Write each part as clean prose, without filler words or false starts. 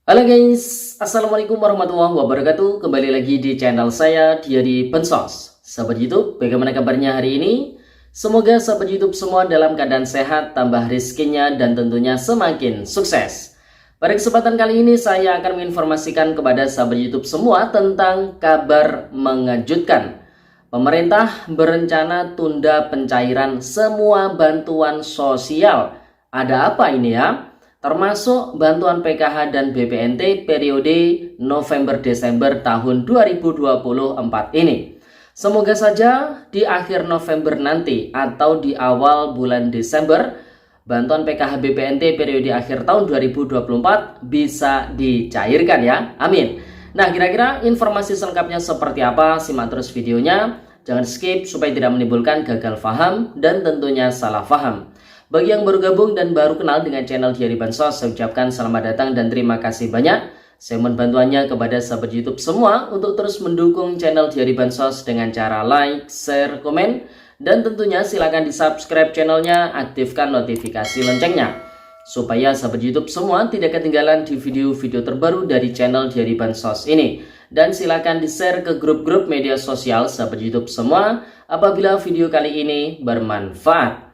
Halo guys, Assalamualaikum warahmatullahi wabarakatuh. Kembali lagi di channel saya, Diary Bansos. Sahabat YouTube, bagaimana kabarnya hari ini? Semoga sahabat YouTube semua dalam keadaan sehat, tambah rezekinya, dan tentunya semakin sukses. Pada kesempatan kali ini saya akan menginformasikan kepada sahabat YouTube semua tentang kabar mengejutkan. Pemerintah berencana tunda pencairan semua bantuan sosial. Ada apa ini ya? Termasuk bantuan PKH dan BPNT periode November-Desember tahun 2024 ini. Semoga saja di akhir November nanti atau di awal bulan Desember, bantuan PKH BPNT periode akhir tahun 2024 bisa dicairkan ya. Amin. Nah, kira-kira informasi selengkapnya seperti apa? Simak terus videonya. Jangan skip supaya tidak menimbulkan gagal paham dan tentunya salah paham. Bagi yang baru gabung dan baru kenal dengan channel Diary Bansos, saya ucapkan selamat datang dan terima kasih banyak. Saya mohon bantuannya kepada sahabat YouTube semua untuk terus mendukung channel Diary Bansos dengan cara like, share, komen, dan tentunya silakan di subscribe channelnya, aktifkan notifikasi loncengnya supaya sahabat YouTube semua tidak ketinggalan di video-video terbaru dari channel Diary Bansos ini. Dan silakan di share ke grup-grup media sosial sahabat YouTube semua apabila video kali ini bermanfaat.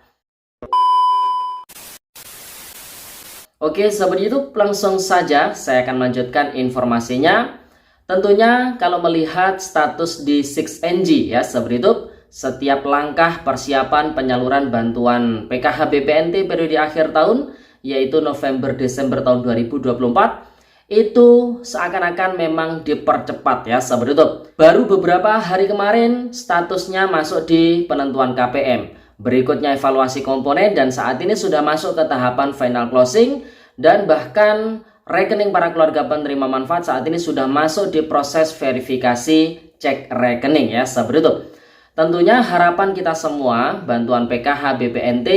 Oke sahabat YouTube, langsung saja saya akan melanjutkan informasinya. Tentunya kalau melihat status di 6NG ya sahabat YouTube, setiap langkah persiapan penyaluran bantuan PKH BPNT periode akhir tahun, yaitu November-Desember tahun 2024, itu seakan-akan memang dipercepat ya sahabat YouTube. Baru beberapa hari kemarin statusnya masuk di penentuan KPM. Berikutnya evaluasi komponen dan saat ini sudah masuk ke tahapan final closing dan bahkan rekening para keluarga penerima manfaat saat ini sudah masuk di proses verifikasi cek rekening ya sahabat YouTube. Tentunya harapan kita semua bantuan PKH BPNT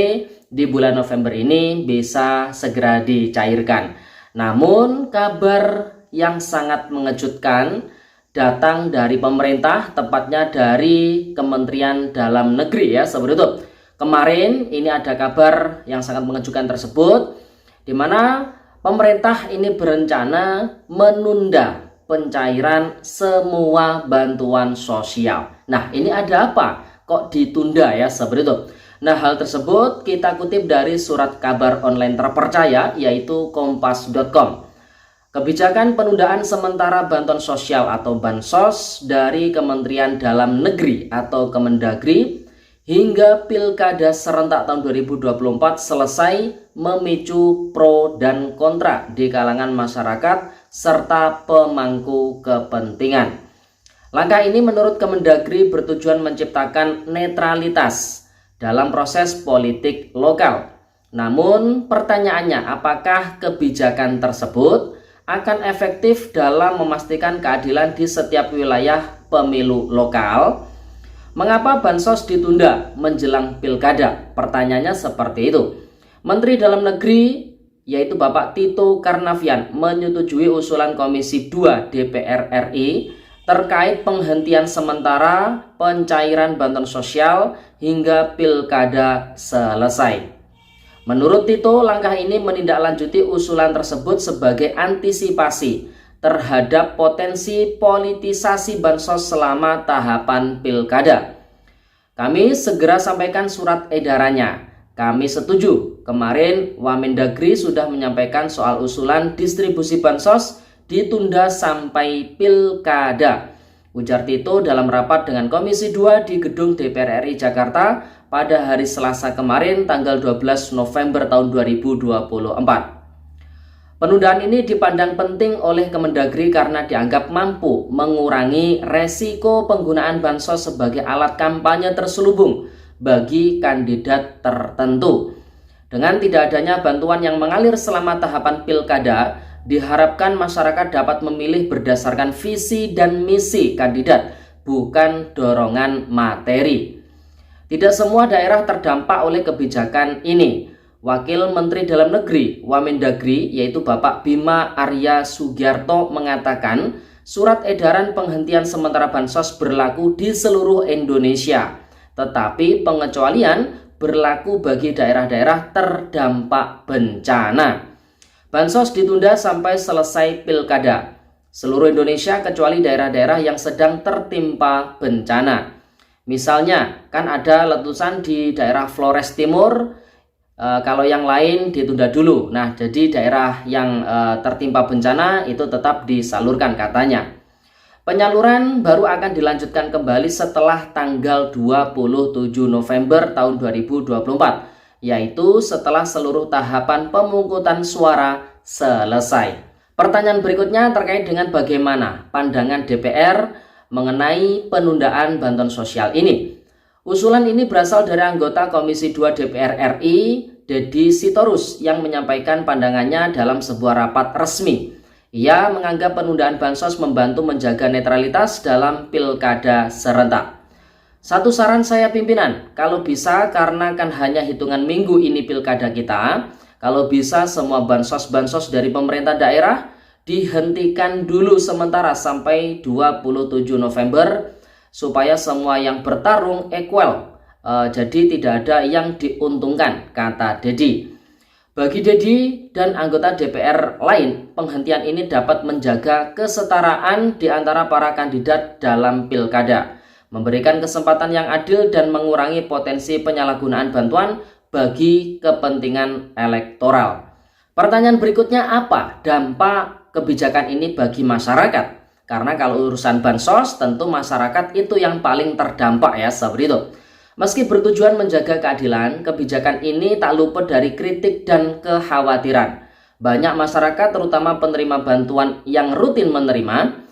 di bulan November ini bisa segera dicairkan. Namun kabar yang sangat mengejutkan datang dari pemerintah, tepatnya dari Kementerian Dalam Negeri ya sahabat YouTube. Kemarin ini ada kabar yang sangat mengejutkan tersebut, di mana pemerintah ini berencana menunda pencairan semua bantuan sosial. Nah, ini ada apa? Kok ditunda ya sahabat YouTube? Nah, hal tersebut kita kutip dari surat kabar online terpercaya yaitu kompas.com. Kebijakan penundaan sementara bantuan sosial atau Bansos dari Kementerian Dalam Negeri atau Kemendagri hingga Pilkada serentak tahun 2024 selesai memicu pro dan kontra di kalangan masyarakat serta pemangku kepentingan. Langkah ini menurut Kemendagri bertujuan menciptakan netralitas dalam proses politik lokal. Namun pertanyaannya, apakah kebijakan tersebut akan efektif dalam memastikan keadilan di setiap wilayah pemilu lokal? Mengapa Bansos ditunda menjelang pilkada? Pertanyaannya seperti itu. Menteri Dalam Negeri yaitu Bapak Tito Karnavian menyetujui usulan Komisi 2 DPR RI terkait penghentian sementara pencairan bantuan sosial hingga pilkada selesai. Menurut Tito, langkah ini menindaklanjuti usulan tersebut sebagai antisipasi terhadap potensi politisasi bansos selama tahapan pilkada. Kami segera sampaikan surat edarannya. Kami setuju. Kemarin Wamendagri sudah menyampaikan soal usulan distribusi bansos ditunda sampai pilkada, ujar Tito dalam rapat dengan Komisi 2 di gedung DPR RI Jakarta pada hari Selasa kemarin tanggal 12 November tahun 2024. Penundaan ini dipandang penting oleh Kemendagri karena dianggap mampu mengurangi resiko penggunaan bansos sebagai alat kampanye terselubung bagi kandidat tertentu. Dengan tidak adanya bantuan yang mengalir selama tahapan pilkada, diharapkan masyarakat dapat memilih berdasarkan visi dan misi kandidat, bukan dorongan materi. Tidak semua daerah terdampak oleh kebijakan ini. Wakil Menteri Dalam Negeri Wamendagri yaitu Bapak Bima Arya Sugiarto mengatakan surat edaran penghentian sementara bansos berlaku di seluruh Indonesia, tetapi pengecualian berlaku bagi daerah-daerah terdampak bencana. Bansos ditunda sampai selesai pilkada seluruh Indonesia kecuali daerah-daerah yang sedang tertimpa bencana. Misalnya, kan ada letusan di daerah Flores Timur, kalau yang lain ditunda dulu. Nah, jadi daerah yang tertimpa bencana itu tetap disalurkan katanya. Penyaluran baru akan dilanjutkan kembali setelah tanggal 27 November tahun 2024. Yaitu setelah seluruh tahapan pemungutan suara selesai. Pertanyaan berikutnya terkait dengan bagaimana pandangan DPR mengenai penundaan bantuan sosial ini. Usulan ini berasal dari anggota Komisi 2 DPR RI, Deddy Sitorus, yang menyampaikan pandangannya dalam sebuah rapat resmi. Ia menganggap penundaan bansos membantu menjaga netralitas dalam pilkada serentak. Satu saran saya pimpinan, kalau bisa karena kan hanya hitungan minggu ini pilkada kita, kalau bisa semua bansos-bansos dari pemerintah daerah dihentikan dulu sementara sampai 27 November supaya semua yang bertarung equal, jadi tidak ada yang diuntungkan, kata Deddy. Bagi Deddy dan anggota DPR lain, penghentian ini dapat menjaga kesetaraan di antara para kandidat dalam pilkada, memberikan kesempatan yang adil dan mengurangi potensi penyalahgunaan bantuan bagi kepentingan elektoral. Pertanyaan berikutnya, apa dampak kebijakan ini bagi masyarakat? Karena kalau urusan bansos tentu masyarakat itu yang paling terdampak ya, seperti itu. Meski bertujuan menjaga keadilan, kebijakan ini tak luput dari kritik dan kekhawatiran. Banyak masyarakat terutama penerima bantuan yang rutin menerima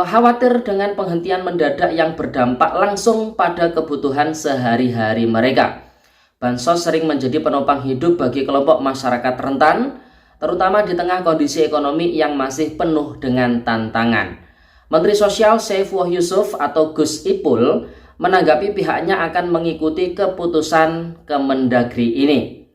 khawatir dengan penghentian mendadak yang berdampak langsung pada kebutuhan sehari-hari mereka. Bansos sering menjadi penopang hidup bagi kelompok masyarakat rentan, terutama di tengah kondisi ekonomi yang masih penuh dengan tantangan. Menteri Sosial Saifullah Yusuf atau Gus Ipul menanggapi pihaknya akan mengikuti keputusan Kemendagri ini.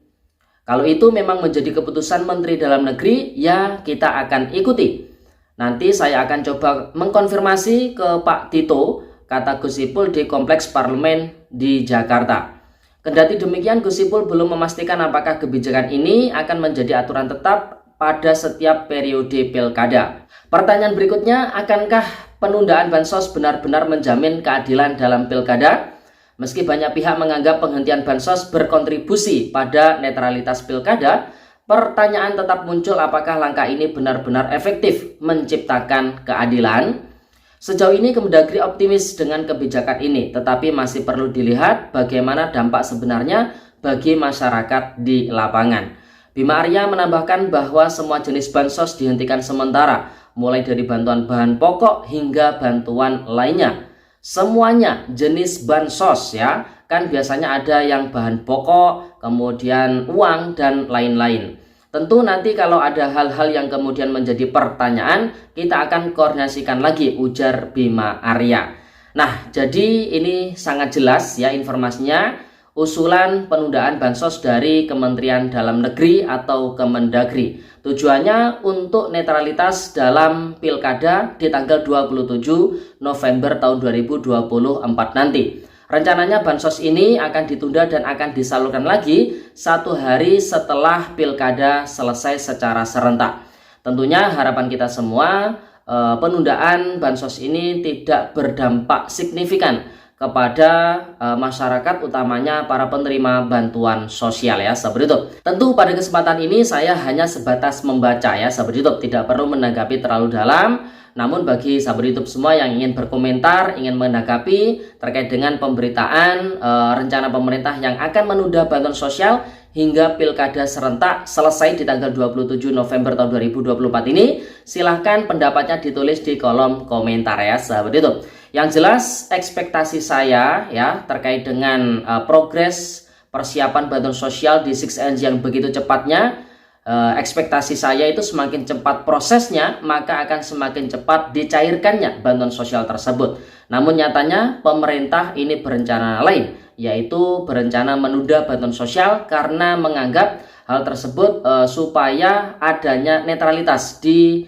Kalau itu memang menjadi keputusan Menteri Dalam Negeri, ya kita akan ikuti. Nanti saya akan coba mengkonfirmasi ke Pak Tito, kata Gus Ipul di Kompleks Parlemen di Jakarta. Kendati demikian, Gus Ipul belum memastikan apakah kebijakan ini akan menjadi aturan tetap pada setiap periode pilkada. Pertanyaan berikutnya, akankah penundaan bansos benar-benar menjamin keadilan dalam pilkada? Meski banyak pihak menganggap penghentian bansos berkontribusi pada netralitas pilkada, pertanyaan tetap muncul, apakah langkah ini benar-benar efektif menciptakan keadilan? Sejauh ini Kemendagri optimis dengan kebijakan ini, tetapi masih perlu dilihat bagaimana dampak sebenarnya bagi masyarakat di lapangan. Bima Arya menambahkan bahwa semua jenis bansos dihentikan sementara, mulai dari bantuan bahan pokok hingga bantuan lainnya. Semuanya jenis bansos ya. Kan biasanya ada yang bahan pokok, kemudian uang, dan lain-lain. Tentu nanti kalau ada hal-hal yang kemudian menjadi pertanyaan, kita akan koordinasikan lagi, ujar Bima Arya. Nah, jadi ini sangat jelas ya informasinya, usulan penundaan bansos dari Kementerian Dalam Negeri atau Kemendagri. Tujuannya untuk netralitas dalam pilkada di tanggal 27 November tahun 2024 nanti. Rencananya bansos ini akan ditunda dan akan disalurkan lagi 1 hari setelah pilkada selesai secara serentak. Tentunya harapan kita semua penundaan bansos ini tidak berdampak signifikan kepada masyarakat, utamanya para penerima bantuan sosial ya, seperti itu. Tentu pada kesempatan ini saya hanya sebatas membaca ya, seperti itu, tidak perlu menanggapi terlalu dalam. Namun bagi sahabat YouTube semua yang ingin berkomentar, ingin menanggapi terkait dengan pemberitaan rencana pemerintah yang akan menunda bantuan sosial hingga pilkada serentak selesai di tanggal 27 November tahun 2024 ini, silahkan pendapatnya ditulis di kolom komentar ya, sahabat YouTube. Yang jelas ekspektasi saya ya terkait dengan progres persiapan bantuan sosial di 6NG yang begitu cepatnya, ekspektasi saya itu semakin cepat prosesnya, maka akan semakin cepat dicairkannya bantuan sosial tersebut. Namun nyatanya pemerintah ini berencana lain, yaitu berencana menunda bantuan sosial karena menganggap hal tersebut supaya adanya netralitas di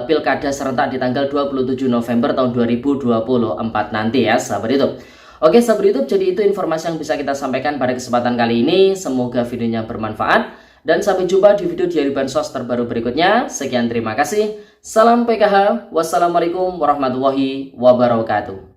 pilkada serentak di tanggal 27 November tahun 2024 nanti ya, sahabat YouTube. Oke, sahabat YouTube, jadi itu informasi yang bisa kita sampaikan pada kesempatan kali ini. Semoga videonya bermanfaat. Dan sampai jumpa di video diari bansos terbaru berikutnya. Sekian, terima kasih. Salam PKH. Wassalamualaikum warahmatullahi wabarakatuh.